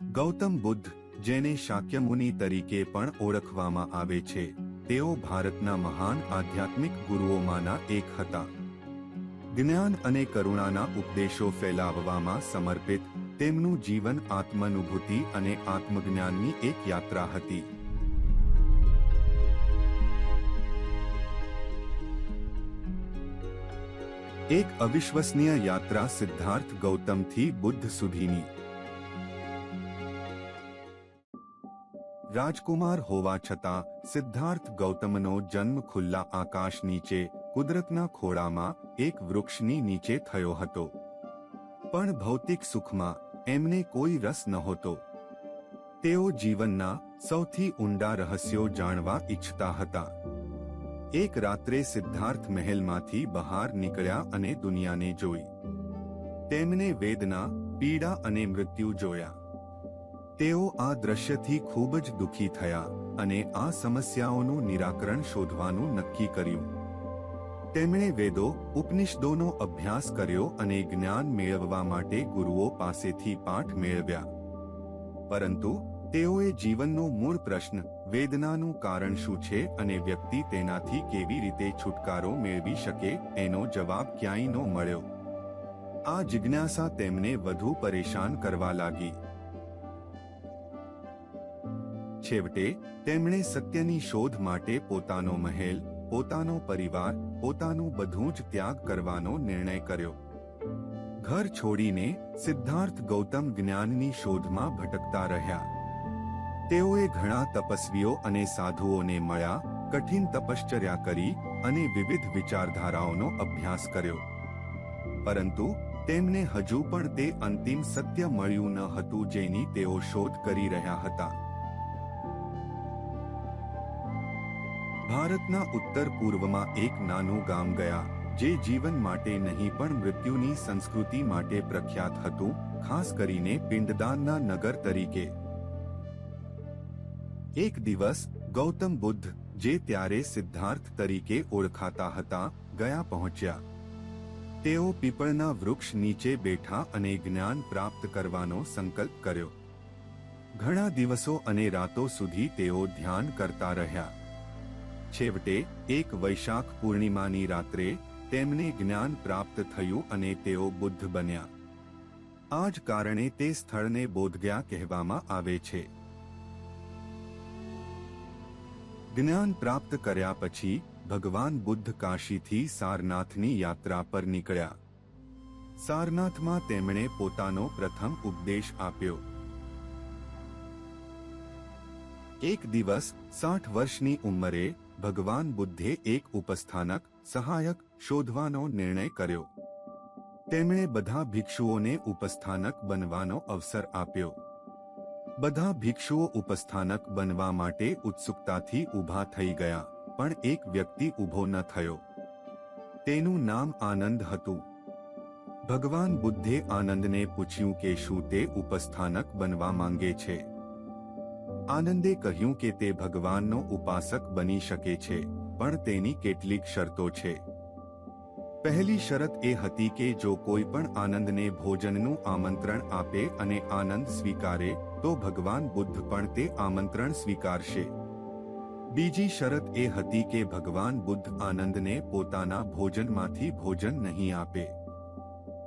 ગૌતમ બુદ્ધ, જેને શાક્યમુનિ તરીકે પણ ઓળખવામાં આવે છે, તેઓ ભારતના મહાન આધ્યાત્મિક ગુરુઓમાંના એક હતા. જ્ઞાન અને કરુણાના ઉપદેશો ફેલાવવામાં સમર્પિત તેમનું જીવન આત્માનુભૂતિ અને આત્મજ્ઞાનની એક યાત્રા હતી. એક અવિશ્વસનીય યાત્રા સિદ્ધાર્થ ગૌતમથી બુદ્ધ સુધીની. રાજકુમાર હોવા છતાં સિદ્ધાર્થ ગૌતમનો જન્મ ખુલ્લા આકાશ નીચે કુદરતના ખોળામાં એક વૃક્ષની નીચે થયો હતો. પણ ભૌતિક સુખમાં એમને કોઈ રસ નહોતો. તેઓ જીવનના સૌથી ઊંડા રહસ્યો જાણવા ઈચ્છતા હતા. એક રાત્રે સિદ્ધાર્થ મહેલમાંથી બહાર નીકળ્યા અને દુનિયાને જોઈ. તેમને વેદના, પીડા અને મૃત્યુ જોયા. તેઓ આ દ્રશ્યથી ખૂબ જ દુઃખી થયા અને આ સમસ્યાઓનું નિરાકરણ શોધવાનું નક્કી કર્યું. તેમણે વેદો, ઉપનિષદોનો અભ્યાસ કર્યો અને જ્ઞાન મેળવવા માટે ગુરુઓ પાસેથી પાઠ મેળવ્યા. પરંતુ તેઓએ જીવનનો મૂળ પ્રશ્ન, વેદનાનું કારણ શું છે અને વ્યક્તિ તેનાથી કેવી રીતે છુટકારો મેળવી શકે, એનો જવાબ ક્યાંય ન મળ્યો. આ જિજ્ઞાસા તેમને વધુ પરેશાન કરવા લાગી. છેવટે તેમણે સત્યની શોધ માટે પોતાનો મહેલ, પોતાનો પરિવાર, પોતાનું બધું જ ત્યાગ કરવાનો નિર્ણય કર્યો. ઘર છોડીને સિદ્ધાર્થ ગૌતમ જ્ઞાનની શોધમાં ભટકતા રહ્યા. તેઓએ ઘણા તપસ્વીઓ અને સાધુઓને મળ્યા, કઠિન તપશ્ચર્યા કરી અને વિવિધ વિચારધારાઓનો અભ્યાસ કર્યો. પરંતુ તેમને હજુ પણ તે અંતિમ સત્ય મળ્યું ન હતું જેની તેઓ શોધ કરી રહ્યા હતા. ભારતના ઉત્તર પૂર્વમાં એક નાનું ગામ ગયા, જે જીવન માટે નહીં પણ મૃત્યુની સંસ્કૃતિ માટે પ્રખ્યાત હતું, ખાસ કરીને પિંડદાનના નગર તરીકે. એક દિવસ ગૌતમ બુદ્ધ, જે ત્યારે સિદ્ધાર્થ તરીકે ઓળખાતા હતા, ગયા પહોંચ્યા. તેઓ પીપળના વૃક્ષ નીચે બેઠા અને જ્ઞાન પ્રાપ્ત કરવાનો સંકલ્પ કર્યો. ઘણા દિવસો અને રાતો સુધી તેઓ ધ્યાન કરતા રહ્યા. છેવટે એક વૈશાખ પૂર્ણિમાની રાત્રે તેમને જ્ઞાન પ્રાપ્ત થયું અને તેઓ બુદ્ધ બન્યા. આ જ કારણે તે સ્થળને બોધગયા કહેવામાં આવે છે. જ્ઞાન પ્રાપ્ત કર્યા પછી ભગવાન બુદ્ધ કાશીથી સારનાથની યાત્રા પર નીકળ્યા. સારનાથમાં તેમણે પોતાનો પ્રથમ ઉપદેશ આપ્યો. એક દિવસ 60 વર્ષની ઉંમરે ભગવાન બુદ્ધે એક ઉપસ્થાનક, સહાયક શોધવાનો નિર્ણય કર્યો. તેમણે બધા ભિક્ષુઓને ઉપસ્થાનક બનવાનો અવસર આપ્યો. બધા ભિક્ષુઓ ઉપસ્થાનક બનવા માટે ઉત્સુકતાથી ઊભા થઈ ગયા, પણ એક વ્યક્તિ ઊભો ન થયો. તેનું નામ આનંદ હતું. ભગવાન બુદ્ધે આનંદને પૂછ્યું કે શું તે ઉપસ્થાનક બનવા માંગે છે. આનંદે કહ્યું કે તે ભગવાનનો ઉપાસક બની શકે છે, પણ તેની કેટલીક શરતો છે. પહેલી શરત એ હતી કે જો કોઈ પણ આનંદને ભોજનનું આમંત્રણ આપે અને આનંદ સ્વીકારે, તો ભગવાન બુદ્ધ પણ તે આમંત્રણ સ્વીકારશે. બીજી શરત એ હતી કે ભગવાન બુદ્ધ આનંદને પોતાના ભોજનમાંથી ભોજન નહીં આપે.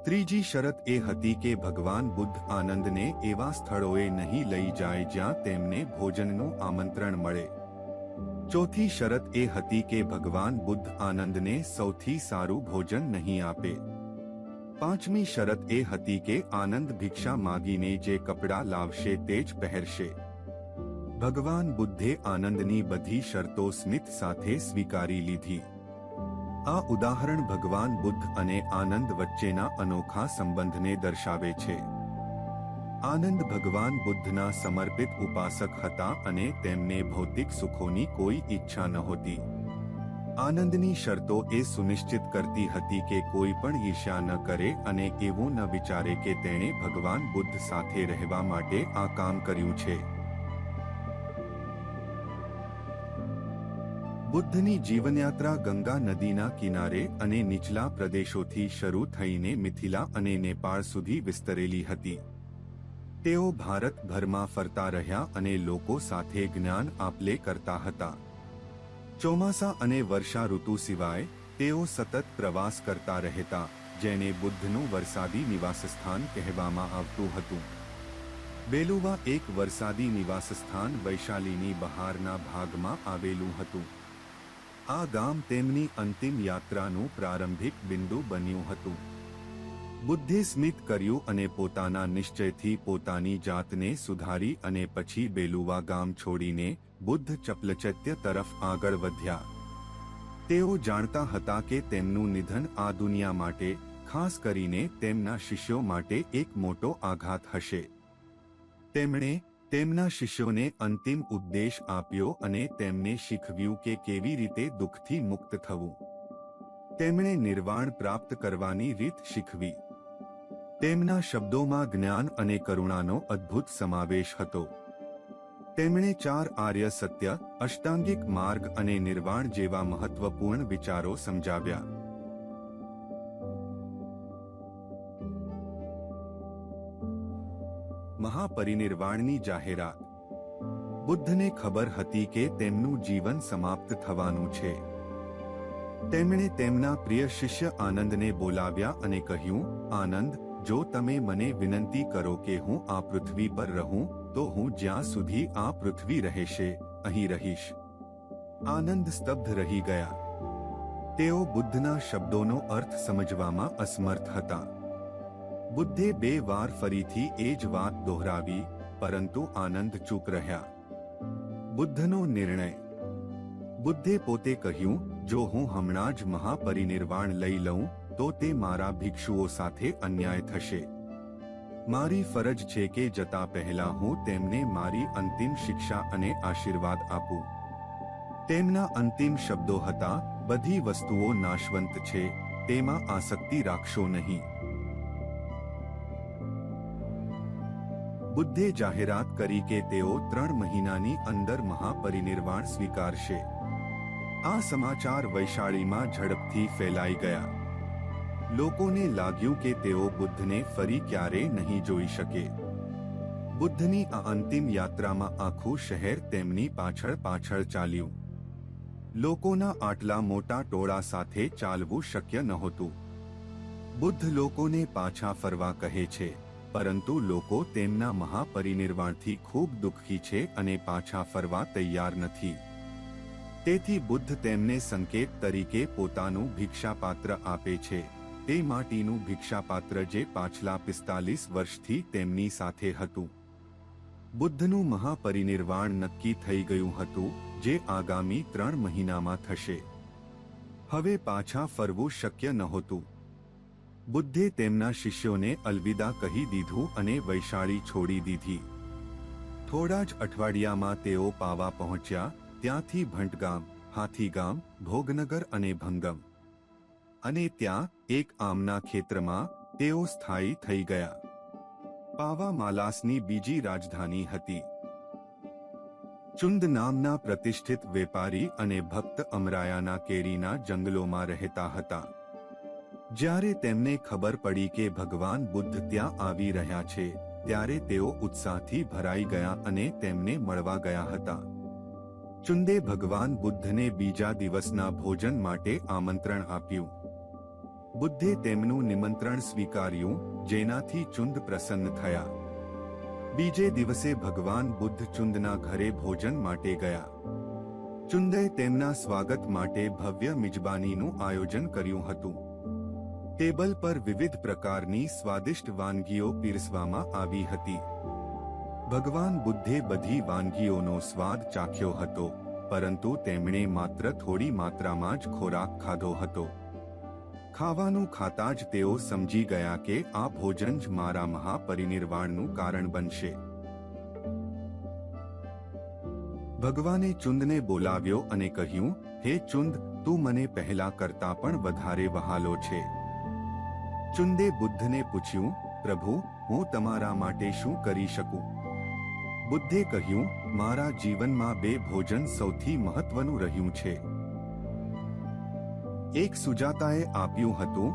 ત્રીજી શરત એ હતી કે ભગવાન બુદ્ધ આનંદને એવા સ્થળોએ નહીં લઈ જાય જ્યાં તેમને ભોજનનું આમંત્રણ મળે. ચોથી શરત એ હતી કે ભગવાન બુદ્ધ આનંદને સૌથી સારું ભોજન નહીં આપે. પાંચમી શરત એ હતી કે આનંદ ભિક્ષા માગીને જે કપડાં લાવશે તે જ પહેરશે. ભગવાન બુદ્ધે આનંદની બધી શરતો સ્મિત સાથે સ્વીકારી લીધી. આ ઉદાહરણ ભગવાન બુદ્ધ અને આનંદ વચ્ચેના અનોખા સંબંધને દર્શાવે છે. આનંદ ભગવાન બુદ્ધના સમર્પિત ઉપાસક હતા અને તેમને ભૌતિક સુખોની કોઈ ઈચ્છા નહોતી. આનંદની શરતો એ સુનિશ્ચિત કરતી હતી કે કોઈ પણ ઈર્ષ્યા ન કરે અને એવું ન વિચારે કે તેણે ભગવાન બુદ્ધ સાથે રહેવા માટે આ કામ કર્યું છે. બુદ્ધની જીવનયાત્રા ગંગા નદીના કિનારે અને નીચલા પ્રદેશોથી શરૂ થઈને મિથિલા અને નેપાળ સુધી વિસ્તરેલી હતી. તેઓ ભારતભરમાં ફરતા રહ્યા અને લોકો સાથે જ્ઞાન આપ-લે કરતા હતા. ચોમાસા અને વર્ષા ઋતુ સિવાય તેઓ સતત પ્રવાસ કરતા રહેતા, જેને બુદ્ધનું વરસાદી નિવાસસ્થાન કહેવામાં આવતું હતું. બેલુવા એક વરસાદી નિવાસસ્થાન વૈશાલીની બહારના ભાગમાં આવેલું હતું. આ ગામ તેમની અંતિમ યાત્રાનું પ્રારંભિક બિંદુ બન્યું હતું. બુદ્ધે સ્મિત કર્યું અને પોતાના નિશ્ચયથી પોતાની જાતને સુધારી અને પછી બેલુવા ગામ છોડીને બુદ્ધ ચપલચત્ય તરફ આગળ વધ્યા. તેઓ જાણતા હતા કે તેમનું નિધન આ દુનિયા માટે, ખાસ કરીને તેમના શિષ્યો માટે એક મોટો આઘાત હશે. તેમણે તેમના શિષ્યોને અંતિમ ઉપદેશ આપ્યો અને તેમને શીખવ્યું કે કેવી રીતે દુઃખથી મુક્ત થવું. તેમણે નિર્વાણ પ્રાપ્ત કરવાની રીત શીખવી. તેમના શબ્દોમાં જ્ઞાન અને કરુણાનો અદ્ભુત સમાવેશ હતો. તેમણે 4 આર્ય સત્ય, અષ્ટાંગિક માર્ગ અને નિર્વાણ જેવા મહત્વપૂર્ણ વિચારો સમજાવ્યા. મહાપરિનિર્વાણની જાહેરાત. બુદ્ધને ખબર હતી કે તેમનું જીવન સમાપ્ત થવાનું છે. તેમણે તેમના પ્રિય શિષ્ય આનંદને બોલાવ્યા અને કહ્યું, આનંદ, જો તમે મને વિનંતી કરો કે હું આ પૃથ્વી પર રહું, તો હું જ્યાં સુધી આ પૃથ્વી રહેશે, અહીં રહીશ. આનંદ સ્તબ્ધ રહી ગયા. તેઓ બુદ્ધના શબ્દોનો અર્થ સમજવામાં અસમર્થ હતા. બુદ્ધે 2 વાર ફરીથી એ જ વાત દોહરાવી, પરંતુ આનંદ ચૂપ રહ્યા. બુદ્ધનો નિર્ણય. બુદ્ધે પોતે કહ્યું, જો હું હમણાં જ મહાપરિનિર્વાણ લઈ લઉં તો તે મારા ભિક્ષુઓ સાથે અન્યાય થશે. મારી ફરજ છે કે જતા પહેલા હું તેમને મારી અંતિમ શિક્ષા અને આશીર્વાદ આપું. તેમના અંતિમ શબ્દો હતા, બધી વસ્તુઓ નાશવંત છે, તેમાં આસક્તિ રાખશો નહીં. બુદ્ધે જાહેરાત કરી કે તેઓ 3 મહિનાની અંદર મહાપરિનિર્વાણ સ્વીકારશે. આ સમાચાર વૈશાળીમાં ઝડપથી ફેલાઈ ગયા. લોકોને લાગ્યું કે તેઓ બુદ્ધને ફરી ક્યારેય નહીં જોઈ શકે. બુદ્ધની આ અંતિમ યાત્રામાં આખું શહેર તેમની પાછળ પાછળ ચાલ્યું. લોકોના આટલા મોટા ટોળા સાથે ચાલવું શક્ય નહોતું. બુદ્ધ લોકોને પાછા ફરવા કહે છે, પરંતુ લોકો તેમના મહાપરિનિર્વાણથી ખૂબ દુઃખી છે અને પાછા ફરવા તૈયાર નથી. તેથી બુદ્ધ તેમને સંકેત તરીકે પોતાનું ભિક્ષાપાત્ર આપે છે. તે માટીનું ભિક્ષાપાત્ર જે પાછલા 45 વર્ષથી તેમની સાથે હતું. બુદ્ધનું મહાપરિનિર્વાણ નક્કી થઈ ગયું હતું, જે આગામી 3 મહિનામાં થશે. હવે પાછા ફરવું શક્ય નહોતું. બુદ્ધે તેમના શિષ્યોને અલવિદા કહી દીધું અને વૈશાળી છોડી દીધી. થોડા જ અઠવાડિયામાં તેઓ પાવા પહોંચ્યા. ત્યાંથી ભંટગામ, હાથીગામ, ભોગનગર અને ભંગમ, અને ત્યાં એક આમના ખેતરમાં તેઓ સ્થાયી થઈ ગયા. પાવા માલાસની બીજી રાજધાની હતી. ચુંદ નામના પ્રતિષ્ઠિત વેપારી અને ભક્ત અમરાયાના કેરીના જંગલોમાં રહેતા હતા. જ્યારે તેમને ખબર પડી કે ભગવાન બુદ્ધ ત્યાં આવી રહ્યા છે, ત્યારે તેઓ ઉત્સાહથી ભરાઈ ગયા અને તેમને મળવા ગયા હતા. ચુંદે ભગવાન બુદ્ધને બીજા દિવસના ભોજન માટે આમંત્રણ આપ્યું. બુદ્ધે તેમનું નિમંત્રણ સ્વીકાર્યું, જેનાથી ચુંદ પ્રસન્ન થયા. બીજે દિવસે ભગવાન બુદ્ધ ચુંદના ઘરે ભોજન માટે ગયા. ચુંદે તેમના સ્વાગત માટે ભવ્ય મિજબાનીનું આયોજન કર્યું હતું. ટેબલ પર વિવિધ પ્રકારની સ્વાદિષ્ટ વાનગીઓ પીરસવામાં આવી હતી. ભગવાન બુદ્ધે બધી વાનગીઓનો સ્વાદ ચાખ્યો હતો, પરંતુ તેમણે માત્ર થોડી માત્રામાં જ ખોરાક ખાધો હતો. ખાવાનું ખાતા જ તેઓ સમજી ગયા કે આ ભોજન જ મારા મહાપરિનિર્વાણનું કારણ બનશે. ભગવાને ચુંદને બોલાવ્યો અને કહ્યું, હે ચુંદ, તું મને પહેલા કરતા પણ વધારે વહાલો છે. ચુંદે બુદ્ધને પૂછ્યું, પ્રભુ, હું તમારા માટે શું કરી શકું? બુદ્ધે કહ્યું, મારા જીવનમાં 2 ભોજન સૌથી મહત્વનું રહ્યું છે. એક સુજાતાએ આપ્યું હતું,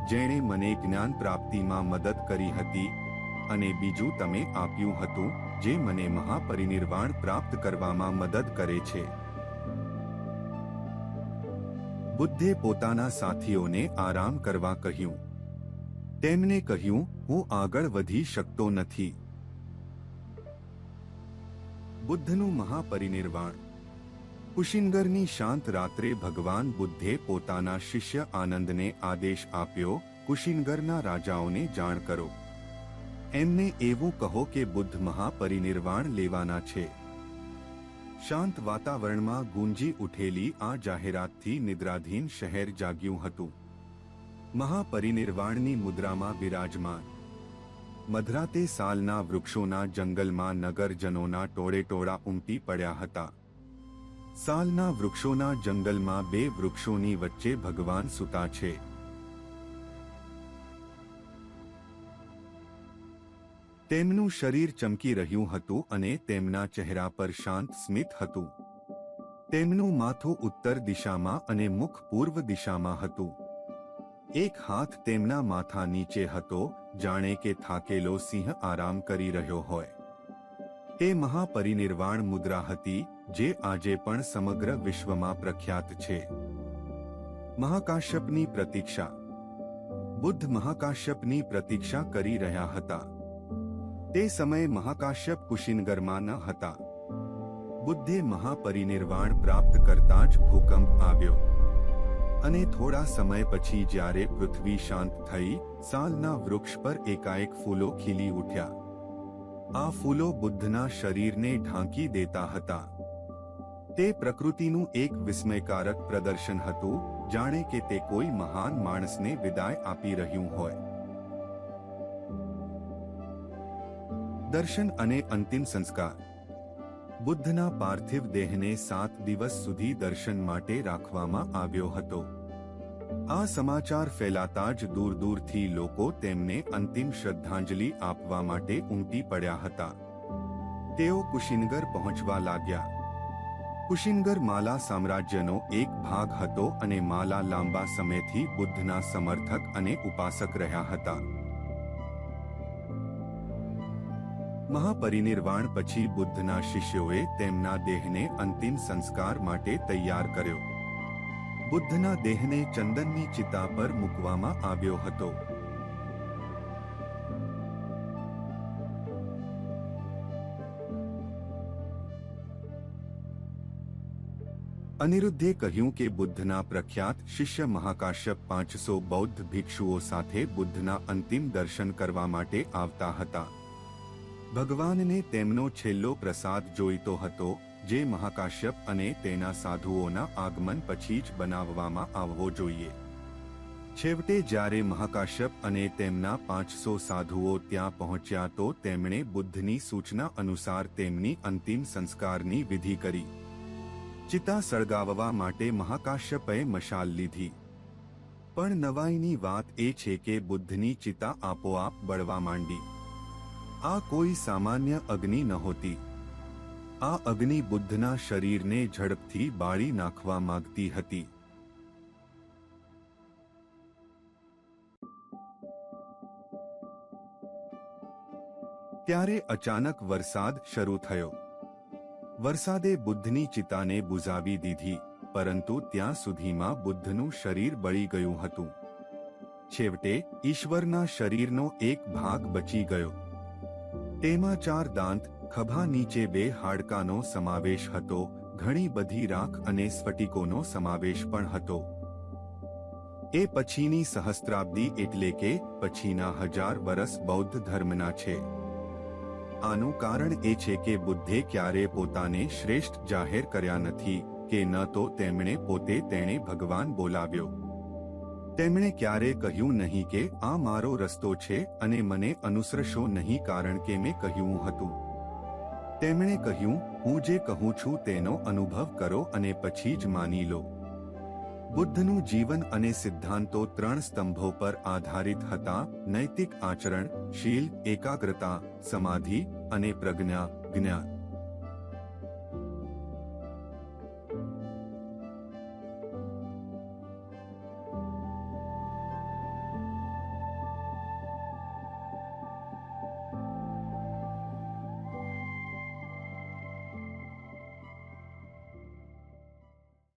જેણે મને જ્ઞાન પ્રાપ્તિમાં મદદ કરી હતી, અને બીજું તમે આપ્યું હતું, જે મને મહાપરિનિર્વાણ પ્રાપ્ત કરવામાં મદદ કરે છે. બુદ્ધે પોતાના સાથીઓને આરામ કરવા કહ્યું. તેમણે કહ્યું, હું આગળ વધી શકતો નથી. બુદ્ધનું મહાપરિનિર્વાણ. કુશિનગરની શાંત રાત્રે ભગવાન બુદ્ધે પોતાના શિષ્ય આનંદને આદેશ આપ્યો, કુશિનગરના રાજાઓને જાણ કરો. એમને એવું કહો કે બુદ્ધ મહાપરિનિર્વાણ લેવાના છે. શાંત વાતાવરણમાં ગુંજી ઉઠેલી આ જાહેરાતથી નિદ્રાધીન શહેર જાગ્યું હતું. મહાપરિનિર્વાણની મુદ્રામાં બિરાજમાન. મધરાતે સાલના વૃક્ષોના જંગલમાં નગરજનોના ટોળેટોળા ઉમટી પડ્યા હતા. સાલના વૃક્ષોના જંગલમાં બે વૃક્ષોની વચ્ચે ભગવાન સૂતા છે. તેમનું શરીર ચમકી રહ્યું હતું અને તેમના ચહેરા પર શાંત સ્મિત હતું. તેમનું માથું ઉત્તર દિશામાં અને મુખ પૂર્વ દિશામાં હતું. એક હાથ તેમના માથા નીચે હતો, જાણે કે થાકેલો સિંહ આરામ કરી રહ્યો હોય. તે મહાપરિનિર્વાણ મુદ્રા હતી, જે આજે પણ સમગ્ર વિશ્વમાં પ્રખ્યાત છે. મહાકાશ્યપની પ્રતીક્ષા. બુદ્ધ મહાકાશ્યપની પ્રતીક્ષા કરી રહ્યા હતા. તે સમયે મહાકાશ્યપ કુશિનગરમાં ન હતા. બુદ્ધે મહાપરિનિર્વાણ પ્રાપ્ત કરતા જ ભૂકંપ આવ્યો. અને થોડા સમય પછી જ્યારે પૃથ્વી શાંત થઈ, સાલના વૃક્ષ પર એકાએક ફૂલો ખીલી ઉઠ્યા. આ ફૂલો બુદ્ધના શરીરને ઢાંકી દેતા હતા. તે પ્રકૃતિનું એક વિસ્મયકારક પ્રદર્શન હતું, જાણે કે તે કોઈ મહાન માણસને વિદાય આપી રહ્યું હોય. દર્શન અને અંતિમ સંસ્કાર. બુદ્ધના પાર્થિવ દેહને 7 દિવસ સુધી દર્શન માટે રાખવામાં આવ્યો હતો. આ સમાચાર ફેલાતા જ દૂર દૂરથી લોકો તેમને અંતિમ શ્રદ્ધાંજલિ આપવા માટે ઉમટી પડ્યા હતા. તેઓ કુશિનગર પહોંચવા લાગ્યા. કુશિનગર માલા સામ્રાજ્યનો એક ભાગ હતો અને માલા લાંબા સમયથી બુદ્ધના સમર્થક અને ઉપાસક રહ્યા હતા. મહાપરિનિર્વાણ પછી બુદ્ધના શિષ્યોએ તેમના દેહને અંતિમ સંસ્કાર માટે તૈયાર કર્યો. બુદ્ધના દેહને ચંદનની ચિતા પર મૂકવામાં આવ્યો હતો. અનિરુદ્ધે કહ્યું કે બુદ્ધના પ્રખ્યાત શિષ્ય મહાકાશ્યપ 500 બૌદ્ધ ભિક્ષુઓ સાથે બુદ્ધના અંતિમ દર્શન કરવા માટે આવતા હતા. ભગવાનને તેમનો છેલ્લો પ્રસાદ જોઈતો હતો, જે મહાકાશ્યપ અને તેના સાધુઓના આગમન પછી જ બનાવવામાં આવવો જોઈએ. છેવટે જ્યારે મહાકાશ્યપ અને તેમના 500 સાધુઓ ત્યાં પહોંચ્યા તો તેમણે બુદ્ધની સૂચના અનુસાર તેમની અંતિમ સંસ્કારની વિધિ કરી. ચિતા સળગાવવા માટે મહાકાશ્યપે મશાલ લીધી. પણ નવાઈની વાત એ છે કે બુદ્ધની ચિતા આપોઆપ બળવા માંડી. આ કોઈ સામાન્ય અગ્નિ નહોતી. આ અગ્નિ બુદ્ધના શરીરને ઝડપથી બાળી નાખવા માંગતી હતી. ત્યારે અચાનક વરસાદ શરૂ થયો. વરસાદે બુદ્ધની ચિતાને બુઝાવી દીધી, પરંતુ ત્યાં સુધીમાં બુદ્ધનું શરીર બળી ગયું હતું. છેવટે ઈશ્વરના શરીરનો એક ભાગ બચી ગયો. તેમાં 4 દાંત, ખભા નીચે 2 હાડકાનો સમાવેશ હતો, ઘણી બધી રાખ અને સ્ફટિકોનો સમાવેશ પણ હતો. એ પછીની સહસ્ત્રાબ્દી એટલે કે પછીના 1000 વર્ષ બૌદ્ધ ધર્મના છે. આનું કારણ એ છે કે બુદ્ધે ક્યારે પોતાને શ્રેષ્ઠ જાહેર કર્યા નથી, કે ન તો તેમણે પોતે તેણે ભગવાન બોલાવ્યો. તેમણે ક્યારે કહ્યું નહીં કે આ મારો રસ્તો છે અને મને અનુસરશો નહીં, કારણ કે મેં કહ્યું હતું. તેમણે કહ્યું, હું જે કહું છું તેનો અનુભવ કરો અને પછી જ માની લો. બુદ્ધનું જીવન અને સિદ્ધાંતો 3 સ્તંભો પર આધારિત હતા: નૈતિક આચરણ, શીલ, એકાગ્રતા, સમાધિ અને પ્રજ્ઞા, જ્ઞાન.